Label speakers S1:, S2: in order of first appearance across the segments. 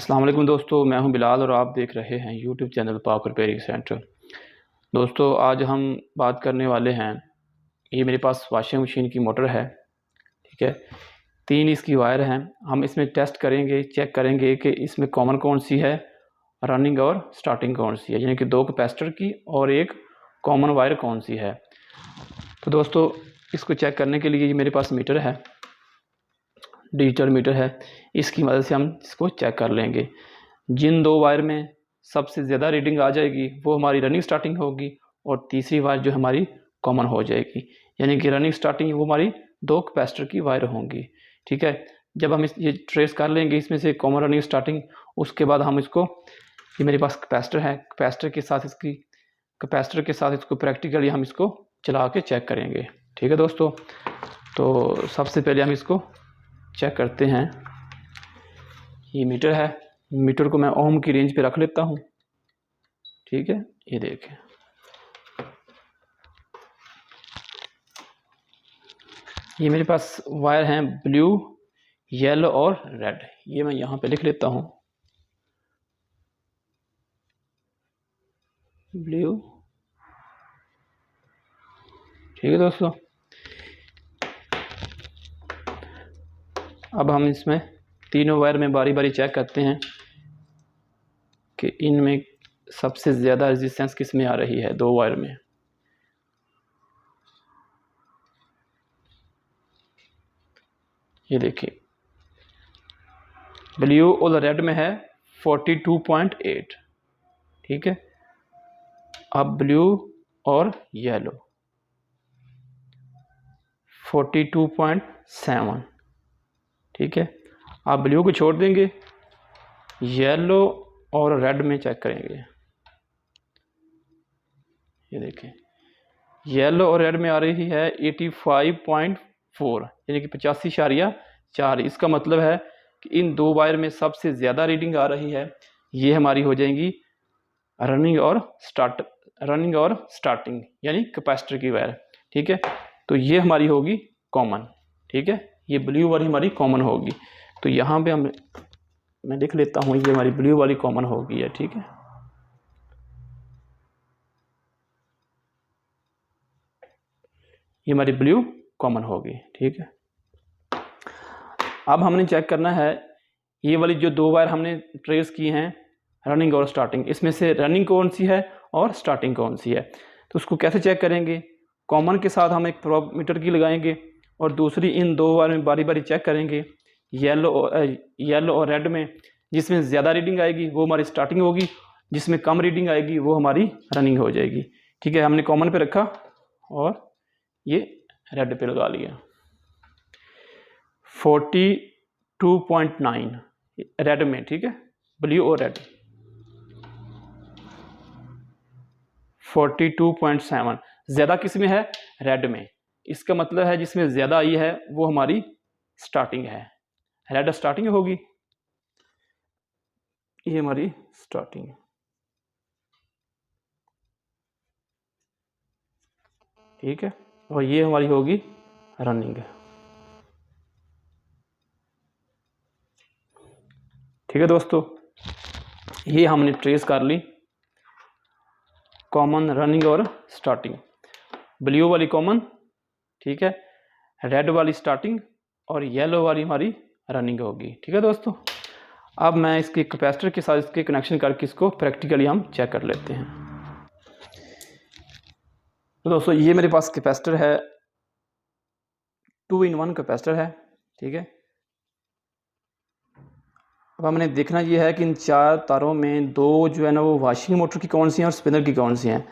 S1: अस्सलाम वालेकुम दोस्तों, मैं हूं बिलाल और आप देख रहे हैं यूट्यूब चैनल पाक रिपेयरिंग सेंटर। दोस्तों आज हम बात करने वाले हैं, ये मेरे पास वॉशिंग मशीन की मोटर है, ठीक है। 3 इसकी वायर हैं। हम इसमें टेस्ट करेंगे, चेक करेंगे कि इसमें कॉमन कौन सी है, रनिंग और स्टार्टिंग कौन सी है, यानी कि 2 कैपेसिटर की और एक कॉमन वायर कौन सी है। तो दोस्तों इसको चेक करने के लिए ये मेरे पास मीटर है, डिजिटल मीटर है। इसकी मदद से हम इसको चेक कर लेंगे। जिन 2 वायर में सबसे ज़्यादा रीडिंग आ जाएगी वो हमारी रनिंग स्टार्टिंग होगी और तीसरी वायर जो हमारी कॉमन हो जाएगी, यानी कि रनिंग स्टार्टिंग वो हमारी 2 कैपेसिटर की वायर होंगी, ठीक है। जब हम ये ट्रेस कर लेंगे इसमें से कॉमन रनिंग स्टार्टिंग, उसके बाद हम इसको, ये मेरे पास कैपेसिटर है, कैपेसिटर के साथ इसको प्रैक्टिकली हम इसको चला के चेक करेंगे, ठीक है दोस्तों। तो सबसे पहले हम इसको चेक करते हैं। ये मीटर है, मीटर को मैं ओम की रेंज पे रख लेता हूँ, ठीक है। ये देखें, ये मेरे पास वायर हैं ब्लू, येलो और रेड। ये मैं यहाँ पे लिख लेता हूँ, ब्लू, ठीक है दोस्तों। अब हम इसमें तीनों वायर में बारी बारी चेक करते हैं कि इनमें सबसे ज़्यादा रेजिस्टेंस किस में आ रही है 2 वायर में। ये देखिए, ब्लू और रेड में है 42.8, ठीक है। अब ब्लू और येलो 42.7, ठीक है। आप ब्लू को छोड़ देंगे, येलो और रेड में चेक करेंगे। ये देखें, येलो और रेड में आ रही है 85.4, यानी कि 85.4। इसका मतलब है कि इन 2 वायर में सबसे ज़्यादा रीडिंग आ रही है। ये हमारी हो जाएंगी रनिंग और स्टार्टिंग, यानी कैपेसिटर की वायर, ठीक है। तो ये हमारी होगी कॉमन, ठीक है। ये ब्लू वाली हमारी कॉमन होगी। तो यहाँ पे मैं लिख लेता हूँ, ये हमारी ब्लू वाली कॉमन होगी है, ठीक है। ये हमारी ब्लू कॉमन होगी, ठीक है। अब हमने चेक करना है, ये वाली जो 2 वायर हमने ट्रेस की हैं रनिंग और स्टार्टिंग, इसमें से रनिंग कौन सी है और स्टार्टिंग कौन सी है। तो उसको कैसे चेक करेंगे? कॉमन के साथ हम एक प्रोब मीटर की लगाएंगे और दूसरी इन 2 वायर में बारी बारी चेक करेंगे। येलो और रेड में जिसमें ज़्यादा रीडिंग आएगी वो हमारी स्टार्टिंग होगी, जिसमें कम रीडिंग आएगी वो हमारी रनिंग हो जाएगी, ठीक है। हमने कॉमन पे रखा और ये रेड पे लगा लिया। 42.9 रेड में, ठीक है, ब्लू और रेड। 42.7 ज़्यादा किस में है? रेड में। इसका मतलब है जिसमें ज़्यादा आई है वो हमारी स्टार्टिंग है, रेड स्टार्टिंग होगी। ये हमारी स्टार्टिंग, ठीक है, और ये हमारी होगी रनिंग, ठीक है दोस्तों। ये हमने ट्रेस कर ली कॉमन, रनिंग और स्टार्टिंग। ब्लू वाली कॉमन, ठीक है, रेड वाली स्टार्टिंग और येलो वाली हमारी रनिंग होगी, ठीक है दोस्तों। अब मैं इसके कैपेसिटर के साथ इसके कनेक्शन करके इसको प्रैक्टिकली हम चेक कर लेते हैं। तो दोस्तों ये मेरे पास कैपेसिटर है, 2 in 1 कैपेसिटर है, ठीक है। अब हमने देखना ये है कि इन 4 तारों में 2 जो है ना वो वॉशिंग मोटर की कौन सी हैं और स्पिनर की कौन सी हैं।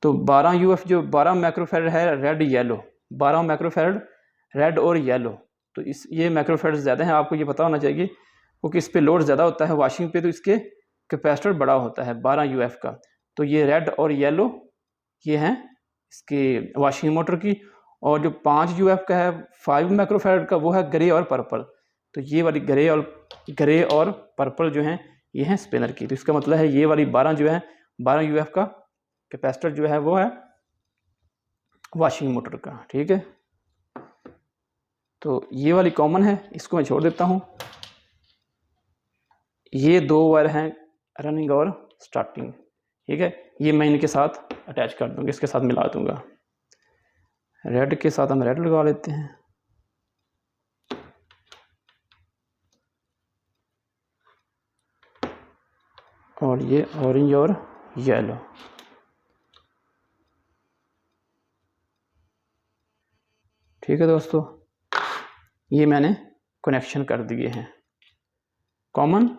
S1: तो 12 UF जो 12 माइक्रोफैरड है रेड येलो, 12 माइक्रोफैरड रेड और येलो। तो ये माइक्रोफैरड ज़्यादा हैं, आपको ये पता होना चाहिए, क्योंकि इस पे लोड ज़्यादा होता है वॉशिंग पे, तो इसके कैपेसिटर बड़ा होता है 12 UF का। तो ये रेड और येलो ये हैं इसके वॉशिंग मोटर की, और जो 5 UF का है 5 माइक्रोफैरड का वो है ग्रे और पर्पल। तो ये वाली ग्रे और पर्पल जो हैं ये हैं स्पिनर की। तो इसका मतलब है ये वाली 12 जो है 12 UF का कैपेसिटर जो है वो है वॉशिंग मोटर का, ठीक है। तो ये वाली कॉमन है, इसको मैं छोड़ देता हूँ। ये 2 वायर हैं रनिंग और स्टार्टिंग, ठीक है। ये मैं इनके साथ अटैच कर दूँगा, इसके साथ मिला दूँगा। रेड के साथ हम रेड लगा लेते हैं, और ये ऑरेंज और येलो। ठीक है दोस्तों, ये मैंने कनेक्शन कर दिए हैं कॉमन,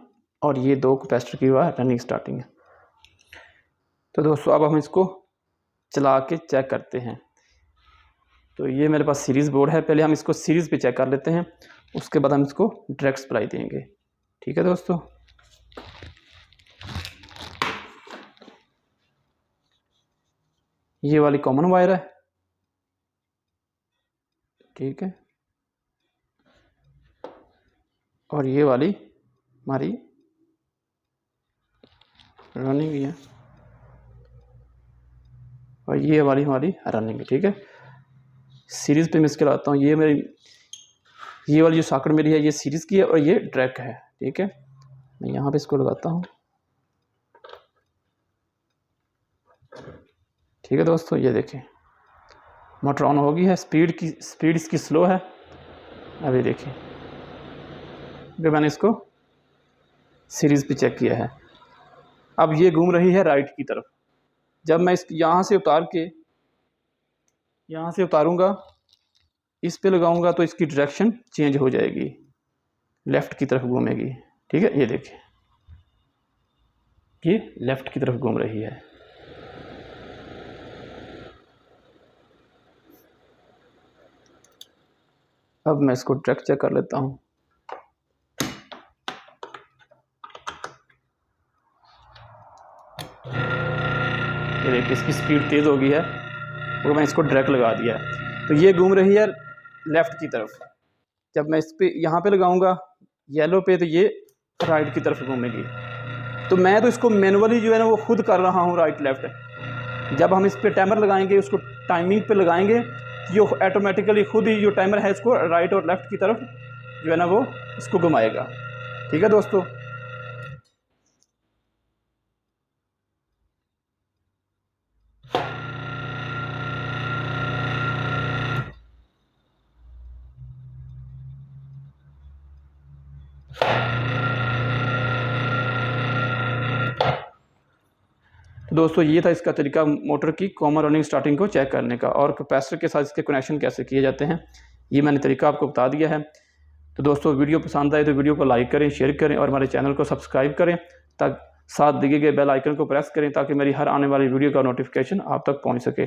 S1: और ये 2 कैपेसिटर की हुआ रनिंग स्टार्टिंग। तो दोस्तों अब हम इसको चला के चेक करते हैं। तो ये मेरे पास सीरीज़ बोर्ड है, पहले हम इसको सीरीज़ पे चेक कर लेते हैं, उसके बाद हम इसको डायरेक्ट सप्लाई देंगे। ठीक है दोस्तों, ये वाली कॉमन वायर है, ठीक है, और ये वाली हमारी रनिंग है, और ये वाली हमारी रनिंग है। ठीक है, सीरीज़ पे मैं इसके लगाता हूँ। ये वाली जो सॉकेट मेरी है ये सीरीज़ की है, और ये ट्रैक है। ठीक है, मैं यहाँ पे इसको लगाता हूँ। ठीक है दोस्तों, ये देखें मोटर ऑन हो गई है। स्पीड इसकी स्लो है। अभी देखिए, अभी मैंने इसको सीरीज़ पे चेक किया है। अब ये घूम रही है राइट की तरफ। जब मैं यहाँ से उतारूँगा, इस पे लगाऊंगा, तो इसकी डायरेक्शन चेंज हो जाएगी, लेफ़्ट की तरफ घूमेगी। ठीक है, ये देखिए, ये लेफ़्ट की तरफ घूम रही है। अब मैं इसको ट्रैक चेक कर लेता हूँ। ये देखिए, इसकी स्पीड तेज़ हो गई है, और मैं इसको डायरेक्ट लगा दिया है। तो ये घूम रही है लेफ़्ट की तरफ। जब मैं इस पे यहाँ पे लगाऊंगा येलो पे, तो ये राइट की तरफ घूमेगी। तो मैं तो इसको मैनुअली जो है ना वो खुद कर रहा हूँ, राइट लेफ़्ट। जब हम इस पे टाइमर लगाएंगे, उसको टाइमिंग पे लगाएंगे, ये ऑटोमेटिकली खुद ही जो टाइमर है इसको राइट और लेफ़्ट की तरफ जो है ना वो इसको घुमाएगा। ठीक है दोस्तों, ये था इसका तरीका मोटर की कॉमन रनिंग स्टार्टिंग को चेक करने का, और कैपेसिटर के साथ इसके कनेक्शन कैसे किए जाते हैं ये मैंने तरीका आपको बता दिया है। तो दोस्तों, वीडियो पसंद आए तो वीडियो को लाइक करें, शेयर करें, और हमारे चैनल को सब्सक्राइब करें, ताकि साथ दिए गए बेल आइकन को प्रेस करें, ताकि मेरी हर आने वाली वीडियो का नोटिफिकेशन आप तक पहुँच सके।